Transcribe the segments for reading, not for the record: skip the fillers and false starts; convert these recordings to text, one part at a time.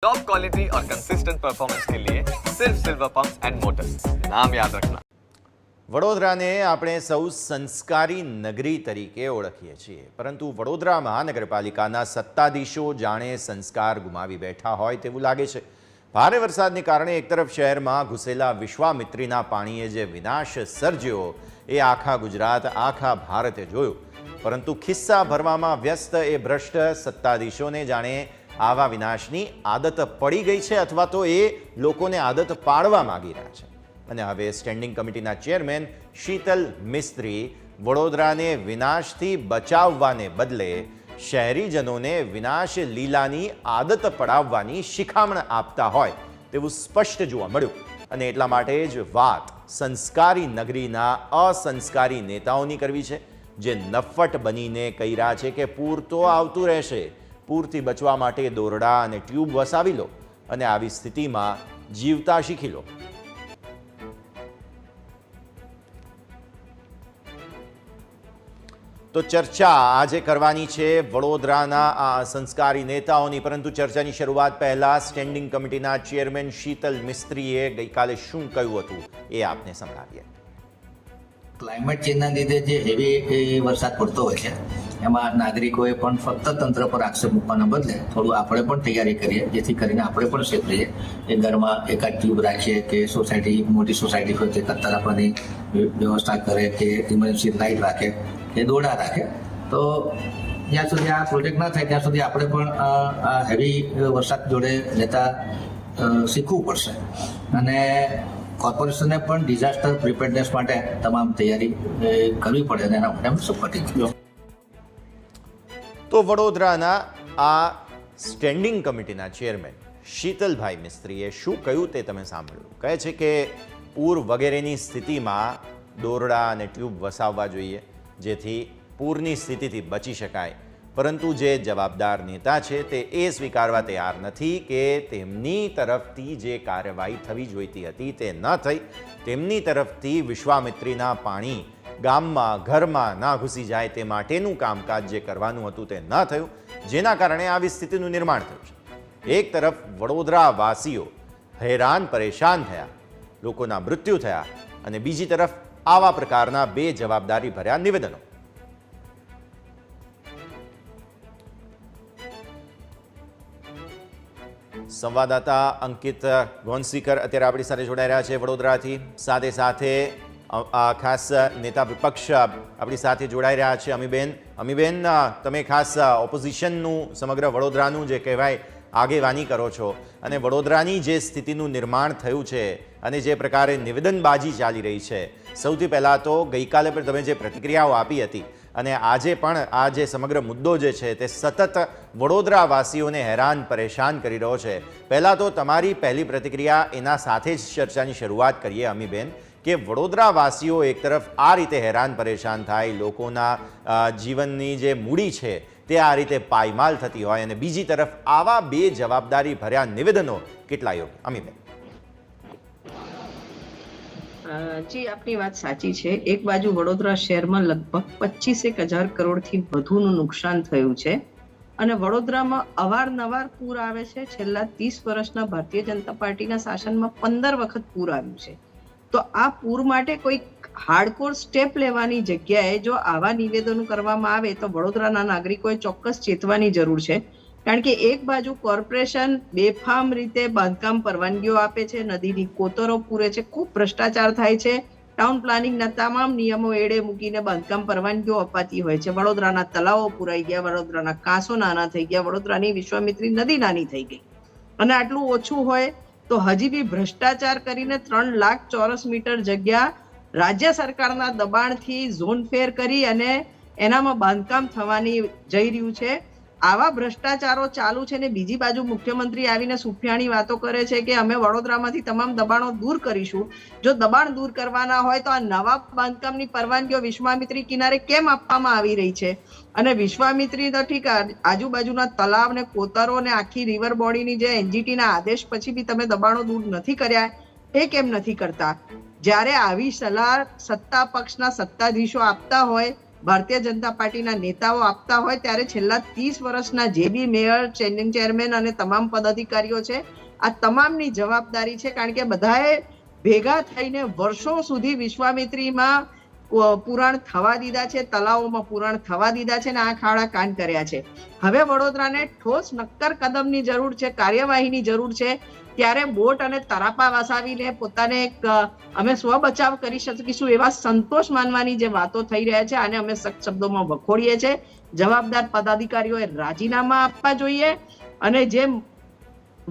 Top quality और consistent performance के लिए सिर्फ सिल्वर पंप्स एंड मोटर्स, नाम याद रखना। વડોદરાને આપણે સૌ સંસ્કારી નગરી તરીકે ઓળખીએ છીએ, પરંતુ વડોદરા મહાનગરપાલિકાના સત્તાધીશો જાણે સંસ્કાર ગુમાવી બેઠા હોય તેવું લાગે છે। ભારે વરસાદને કારણે એક તરફ શહેરમાં ઘૂસેલા વિશ્વામિત્રીના પાણીએ જે વિનાશ સર્જ્યો એ આખા ગુજરાત, આખા ભારતે જોયું, પરંતુ ખિસ્સા ભરવામાં વ્યસ્ત એ ભ્રષ્ટ સત્તાધીશોને જાણે આવા વિનાશની આદત પડી ગઈ છે, અથવા તો એ લોકોને આદત પાડવા માંગી રહ્યા છે। અને હવે સ્ટેન્ડિંગ કમિટીના ચેરમેન શીતલ મિસ્ત્રી વડોદરાને વિનાશથી બચાવવાને બદલે શહેરીજનોને વિનાશ લીલાની આદત પડાવવાની શિખામણ આપતા હોય તેવું સ્પષ્ટ જોવા મળ્યું। અને એટલા માટે જ વાત સંસ્કારી નગરીના અસંસ્કારી નેતાઓની કરવી છે, જે નફ્ફટ બનીને કહી રહ્યા છે કે પૂર તો આવતું રહેશે, પૂરથી બચવા માટે દોરડા અને ટ્યુબ વસાવી લો અને આવી સ્થિતિમાં જીવતા શીખી લો। તો ચર્ચા આજે કરવાની છે વડોદરાના આ સંસ્કારી નેતાઓની, પરંતુ ચર્ચાની શરૂઆત પહેલા સ્ટેન્ડિંગ કમિટીના ચેરમેન શીતલ મિસ્ત્રીએ ગઈકાલે શું કહ્યું હતું એ આપને સંભળાવીએ। ક્લાઇમેટ ચેન્જના લીધે જે હેવી વરસાદ પડતો હોય છે એમાં નાગરિકોએ પણ ફક્ત તંત્ર પર આક્ષેપ મૂકવાના બદલે થોડું આપણે પણ તૈયારી કરીએ, જેથી કરીને આપણે પણ સેફ રહીએ। એ ઘરમાં એકાદ ટ્યુબ રાખીએ કે સોસાયટી, મોટી સોસાયટી હોય તે તરત આપવાની વ્યવસ્થા કરે કે ઇમરજન્સી લાઇટ રાખે કે દોરડા રાખે। તો જ્યાં સુધી આ પ્રોજેક્ટ ના થાય ત્યાં સુધી આપણે પણ આ હેવી વરસાદ જોડે લેતા શીખવું પડશે અને કોર્પોરેશને પણ ડિઝાસ્ટર પ્રિપેરનેસ માટે તમામ તૈયારી કરવી પડે અને એના માટે સપોર્ટિંગ। તો વડોદરાના આ સ્ટેન્ડિંગ કમિટીના ચેરમેન શીતલભાઈ મિસ્ત્રીએ શું કહ્યું તે તમે સાંભળ્યું। કહે છે કે પૂર વગેરેની સ્થિતિમાં દોરડા અને ટ્યુબ વસાવવા જોઈએ, જેથી પૂરની સ્થિતિથી બચી શકાય, પરંતુ જે જવાબદાર નેતા છે તે એ સ્વીકારવા તૈયાર નથી કે તેમની તરફથી જે કાર્યવાહી થવી જોઈતી હતી તે ન થઈ, તેમની તરફથી વિશ્વામિત્રીના પાણી ગામમાં, ઘરમાં ના ઘૂસી જાય તે માટેનું કામકાજ જે કરવાનું હતું તે ન થયું, જેના કારણે આવી સ્થિતિનું નિર્માણ થયું છે। એક તરફ વડોદરાવાસીઓ હેરાન પરેશાન થયા, લોકોના મૃત્યુ થયા, અને બીજી તરફ આવા પ્રકારના બેજવાબદારી ભર્યા નિવેદનો। સંવાદદાતા અંકિત ગોંસીકર અત્યારે આપણી સાથે જોડાઈ રહ્યા છે વડોદરાથી, સાથે સાથે ખાસ નેતા વિપક્ષ આપણી સાથે જોડાઈ રહ્યા છે અમીબેન, તમે ખાસ ઓપોઝિશનનું સમગ્ર વડોદરાનું જે કહેવાય આગેવાની કરો છો, અને વડોદરાની જે સ્થિતિનું નિર્માણ થયું છે અને જે પ્રકારે નિવેદનબાજી ચાલી રહી છે, સૌથી પહેલાં તો ગઈકાલે પણ તમે જે પ્રતિક્રિયાઓ આપી હતી અને આજે પણ આ જે સમગ્ર મુદ્દો જે છે તે સતત વડોદરાવાસીઓને હેરાન પરેશાન કરી રહ્યો છે, પહેલાં તો તમારી પહેલી પ્રતિક્રિયા એના સાથે જ ચર્ચાની શરૂઆત કરીએ અમીબેન, કે વડોદરાવાસીઓ એક તરફ આ રીતે હેરાન પરેશાન થાય, લોકોના જીવનની જે મૂડી છે તે આ રીતે પાયમાલ થતી હોય, અને બીજી તરફ આવા બે જવાબદારી ભર્યા નિવેદનો કેટલા યોગ્ય? અમીબેન। જી, આપની વાત સાચી છે। એક બાજુ વડોદરા શહેરમાં લગભગ 25,000 કરોડથી વધુનું નુકસાન થયું છે અને વડોદરામાં અવારનવાર પૂર આવે છે। છેલ્લા 30 વર્ષના ભારતીય જનતા પાર્ટીના શાસનમાં 15 વખત પૂર આવ્યું છે। તો આ પૂર માટે કોઈ હાર્ડકોર સ્ટેપ લેવાની જગ્યાએ જો આવા નિવેદનો કરવામાં આવે તો વડોદરાના નાગરિકોએ ચોક્કસ ચેતવાની જરૂર છે, કારણ કે એક બાજુ કોર્પોરેશન બેફામ રીતે બાંધકામ પરવાનગીઓ આપે છે, નદીની કોતરો પૂરે છે, ખૂબ ભ્રષ્ટાચાર થાય છે, ટાઉન પ્લાનિંગના તમામ નિયમો એડે મૂકીને બાંધકામ પરવાનગીઓ અપાતી હોય છે। વડોદરાના તળાવો પુરાઈ ગયા, વડોદરાના કાંસો નાના થઈ ગયા, વડોદરાની વિશ્વામિત્રી નદી નાની થઈ ગઈ, અને આટલું ઓછું હોય તો હજી બી ભ્રષ્ટાચાર કરીને 3 લાખ ચોરસ મીટર જગ્યા રાજ્ય સરકારના દબાણથી ઝોન ફેર કરી અને એનામાં બાંધકામ થવાની જઈ રહ્યું છે। આવા ભ્રષ્ટાચારો ચાલુ છે ને બીજી બાજુ મુખ્યમંત્રી આવીને સુફિયાણી વાતો કરે છે કે અમે વડોદરામાંથી તમામ દબાણો દૂર કરીશું। જો દબાણ દૂર કરવાના હોય તો આ નવા બાંધકામની પરવાનગીઓ વિશ્વામિત્રી કિનારે કેમ આપવામાં આવી રહી છે? અને વિશ્વામિત્રી તો ઠીક, આજુબાજુના તલાવ ને કોતરો ને આખી રિવર બોડીની જે એનજીટીના આદેશ પછી બી તમે દબાણો દૂર નથી કર્યા, એ કેમ નથી કરતા? જ્યારે આવી સલાહ સત્તા પક્ષના સત્તાધીશો આપતા હોય ભારતીય જનતા પાર્ટીના નેતાઓ આપતા હોય ત્યારે છેલ્લા 30 વર્ષના જે બી મેયર, સ્ટેન્ડિંગ ચેરમેન અને તમામ પદાધિકારીઓ છે, આ તમામની જવાબદારી છે. કારણ કે બધાએ ભેગા થઈને વર્ષો સુધી વિશ્વામિત્રીમાં પુરાણ થવા દીધા છે, તલાવોમાં પુરાણ થવા દીધા છે અને આ ખાડા કાન કર્યા છે. હવે વડોદરાને ઠોસ નક્કર કદમની જરૂર છે, કાર્યવાહીની જરૂર છે. ત્યારે બોટ અને તરાપા વસાવીને પોતાને એક અમે સ્વ બચાવ કરી શકીશું એવા સંતોષ માનવાની જે વાતો થઈ રહ્યા છે, આને અમે સખ્ત શબ્દોમાં વખોડીએ છીએ. જવાબદાર પદાધિકારીઓએ રાજીનામા આપવા જોઈએ અને જેમ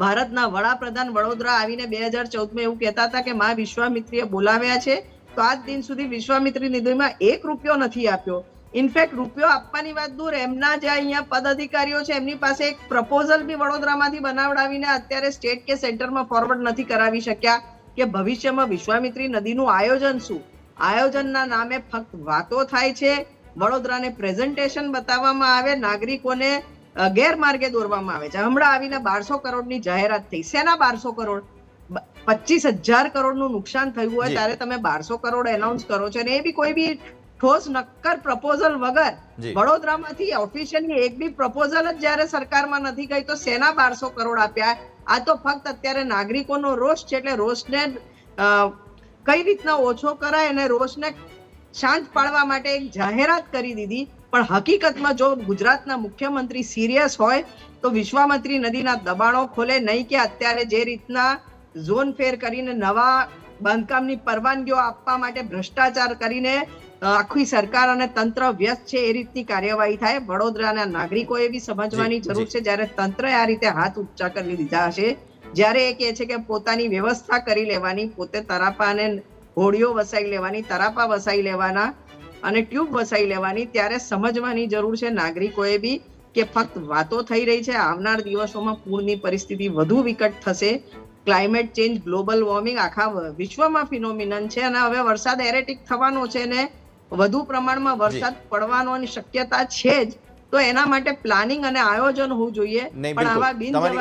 ભારતના વડાપ્રધાન વડોદરા આવીને 2014માં એવું કહેતા હતા કે મા વિશ્વામિત્રીએ બોલાવ્યા છે, તો આજ દિન સુધી વિશ્વામિત્રી નિધિમાં 1 રૂપિયો નથી આપ્યો. ઇનફેક્ટ રૂપિયો આપવાની વાત દૂર, એમના જે અહીંયા પદાધિકારીઓ છે એમની પાસે એક પ્રપોઝલ બી વડોદરામાંથી બનાવડાવીને અત્યારે સ્ટેટ કે સેન્ટરમાં ફોરવર્ડ નથી કરાવી શક્યા કે ભવિષ્યમાં વિશ્વામિત્રી નદીનું આયોજન શું. આયોજનના નામે ફક્ત વાતો થાય છે, વડોદરાને પ્રેઝન્ટેશન બતાવવામાં આવે, નાગરિકોને ગેરમાર્ગે દોરવામાં આવે છે. હમણાં આવીને 1200 કરોડની જાહેરાત થઈ. શેના 1200 કરોડ? 25,000 કરોડનું નુકસાન થયું હોય ત્યારે તમે 1200 કરોડ એનાઉન્સ કરો છો અને એ બી કોઈ બી ઠોસ નક્કર પ્રપોઝલ વગર. વડોદરામાંથી ઓફિશિયલી એક બી પ્રપોઝલ જ જ્યારે સરકારમાં નથી ગઈ તો શેના 1200 કરોડ આપ્યા? આ તો ફક્ત અત્યારે નાગરિકોનો રોષ છે, એટલે રોષને કઈ રીતના ઓછો કરાય અને રોષને શાંત પાડવા માટે એક જાહેરાત કરી દીધી. પણ હકીકતમાં જો ગુજરાતના મુખ્યમંત્રી સિરિયસ હોય તો વિશ્વામિત્રી નદીના દબાણો ખોલે, નહીં કે અત્યારે જે રીતના ઝોન ફેર કરીને નવા બાંધકામની પરવાનગીઓ આપવા માટે ભ્રષ્ટાચાર કરીને આખી સરકાર અને તંત્ર વ્યસ્ત છે એ રીતની કાર્યવાહી થાય. વડોદરાના નાગરિકોએ બી સમજવાની જરૂર છે. જ્યારે તંત્રએ આ રીતે હાથ ઊંચા કરી દીધા હશે, જ્યારે એ કહે છે કે પોતાની વ્યવસ્થા કરી લેવાની, પોતે તરાપા અને હોડીઓ વસાઈ લેવાની, તરાપા વસાઈ લેવાના અને ટ્યુબ વસાઈ લેવાની, ત્યારે સમજવાની જરૂર છે નાગરિકોએ બી કે ફક્ત વાતો થઈ રહી છે. આવનાર દિવસોમાં પૂરની પરિસ્થિતિ વધુ વિકટ થશે. ક્લાઇમેટ ચેન્જ, ગ્લોબલ વોર્મિંગ આખા વિશ્વમાં ફિનોમિનન છે અને હવે વરસાદ એરેટિક થવાનો છે ને વધુ પ્રમાણમાં વરસાદ પડવાની શક્યતા છે જ. તો એના માટે પ્લાનિંગ અને આયોજન હોવું જોઈએ. પણ આવા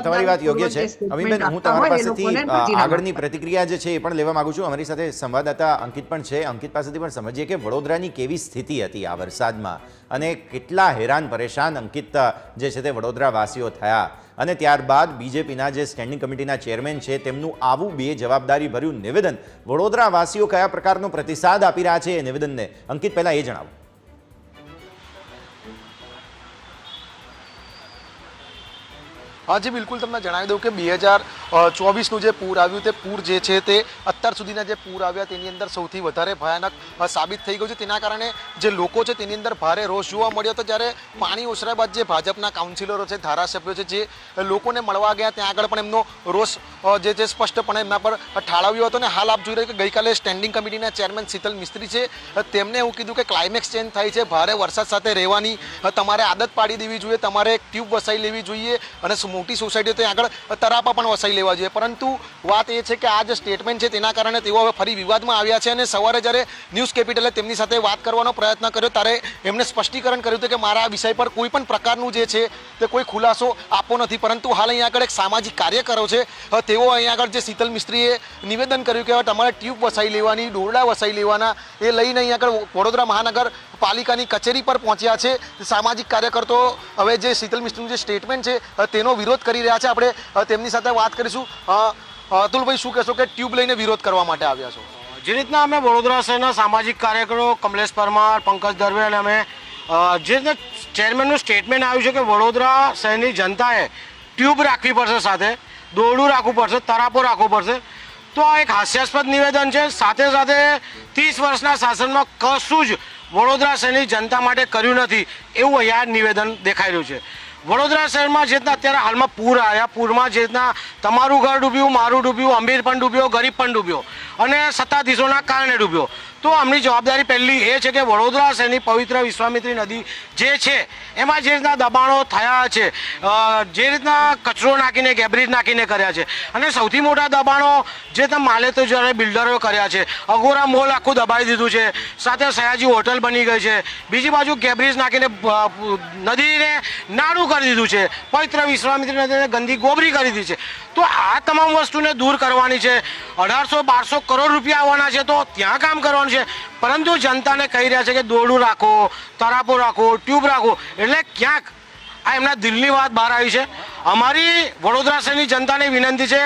તમારી વાત યોગ્ય છે. અમીબેન, હું તમારી પાસેથી આગળની પ્રતિક્રિયા જે છે એ પણ લેવા માંગુ છું. અમારી સાથે સંવાદદાતા અંકિત પણ છે. અંકિત પાસેથી પણ સમજીએ કે વડોદરાની કેવી સ્થિતિ હતી આ વરસાદમાં અને કેટલા હેરાન પરેશાન અંકિત જે છે તે વડોદરા વાસીઓ થયા. અને ત્યારબાદ બીજેપીના જે સ્ટેન્ડિંગ કમિટીના ચેરમેન છે તેમનું આવું બેજવાબદારી ભર્યું નિવેદન, વડોદરા વાસીઓ કયા પ્રકારનો પ્રતિસાદ આપી રહ્યા છે એ નિવેદનને અંકિત પહેલા એ જણાવો. હા જી બિલકુલ, તમને જણાવી દઉં કે 2024નું જે પૂર આવ્યું તે પૂર જે છે તે અત્યાર સુધીના જે પૂર આવ્યા તેની અંદર સૌથી વધારે ભયાનક સાબિત થઈ ગયું છે. તેના કારણે જે લોકો છે તેની અંદર ભારે રોષ જોવા મળ્યો હતો. જ્યારે પાણી ઓસર્યા બાદ જે ભાજપના કાઉન્સિલરો છે, ધારાસભ્યો છે, જે લોકોને મળવા ગયા ત્યાં આગળ પણ એમનો રોષ જે છે સ્પષ્ટપણે એમના પર ઠાલવ્યો હતો. અને હાલ આપ જોઈ રહ્યા કે ગઈકાલે સ્ટેન્ડિંગ કમિટીના ચેરમેન શીતલ મિસ્ત્રી છે, તેમને એવું કીધું કે ક્લાઇમેક્સ ચેન્જ થાય છે, ભારે વરસાદ સાથે રહેવાની તમારે આદત પાડી દેવી જોઈએ, તમારે એક ટ્યુબ વસાઈ લેવી જોઈએ અને મોટી સોસાયટીઓ ત્યાં આગળ તરાપા પણ વસાઈ લેવા જોઈએ. પરંતુ વાત એ છે કે આ જે સ્ટેટમેન્ટ છે તેના કારણે તેઓ હવે ફરી વિવાદમાં આવ્યા છે. અને સવારે જ્યારે ન્યૂઝ કેપિટલે તેમની સાથે વાત કરવાનો પ્રયત્ન કર્યો ત્યારે એમણે સ્પષ્ટીકરણ કર્યું હતું કે મારા આ વિષય પર કોઈ પણ પ્રકારનું જે છે તે કોઈ ખુલાસો આપવો નથી. પરંતુ હાલ અહીંયા આગળ એક સામાજિક કાર્યકરો છે, તેઓ અહીંયા આગળ જે શીતલ મિસ્ત્રીએ નિવેદન કર્યું કે હવે તમારે ટ્યુબ વસાઈ લેવાની, દોરડા વસાઈ લેવાના, એ લઈને અહીંયા આગળ વડોદરા મહાનગર પાલિકાની કચેરી પર પહોંચ્યા છે. સામાજિક કાર્યકર્તાઓ હવે જે શીતલ મિસ્ત્રીનું જે સ્ટેટમેન્ટ છે તેનો વિરોધ કરી રહ્યા છે. આપણે તેમની સાથે વાત કરીશું. અતુલભાઈ, શું કહેશો કે ટ્યુબ લઈને વિરોધ કરવા માટે આવ્યા છો? જે રીતના અમે વડોદરા શહેરના સામાજિક કાર્યકરો કમલેશ પરમાર, પંકજ દરવે અને અમે જે રીતના ચેરમેનનું સ્ટેટમેન્ટ આવ્યું છે કે વડોદરા શહેરની જનતાએ ટ્યુબ રાખવી પડશે, સાથે દોરડું રાખવું પડશે, તરાપો રાખવો પડશે, તો આ એક હાસ્યાસ્પદ નિવેદન છે. સાથે સાથે 30 વર્ષના શાસનમાં કશું જ વડોદરા શહેરની જનતા માટે કર્યું નથી એવું અહીંયા નિવેદન દેખાઈ રહ્યું છે. વડોદરા શહેરમાં જે રીતના અત્યારે હાલમાં પૂર આવ્યા, પૂરમાં જે રીતના તમારું ઘર ડૂબ્યું, મારું ડૂબ્યું, અમીર પણ ડૂબ્યો, ગરીબ પણ ડૂબ્યો અને સત્તાધીશોના કારણે ડૂબ્યો. તો આમની જવાબદારી પહેલી એ છે કે વડોદરા શહેરની પવિત્ર વિશ્વામિત્રી નદી જે છે એમાં જે રીતના દબાણો થયા છે, જે રીતના કચરો નાખીને, ગેબ્રિજ નાખીને કર્યા છે, અને સૌથી મોટા દબાણો જે રીતના માલે તો જ્યારે બિલ્ડરો કર્યા છે, અગોરા મોલ આખું દબાઈ દીધું છે, સાથે સયાજી હોટલ બની ગઈ છે, બીજી બાજુ ગેબ્રિજ નાખીને નદીને નાડું કરી દીધું છે, પવિત્ર વિશ્વામિત્રી નદીને ગંદી ગોબરી કરી દીધી છે. તો આ તમામ વસ્તુને દૂર કરવાની છે. 1800-1200 કરોડ રૂપિયા આવવાના છે તો ત્યાં કામ કરવાનું છે. છે, પરંતુ જનતાને કહી રહ્યા છે કે દોરડું રાખો, તરાપો રાખો, ટ્યુબ રાખો. એટલે ક્યાંક આ એમના દિલની વાત બહાર આવી છે. અમારી વડોદરા શહેરની જનતાને વિનંતી છે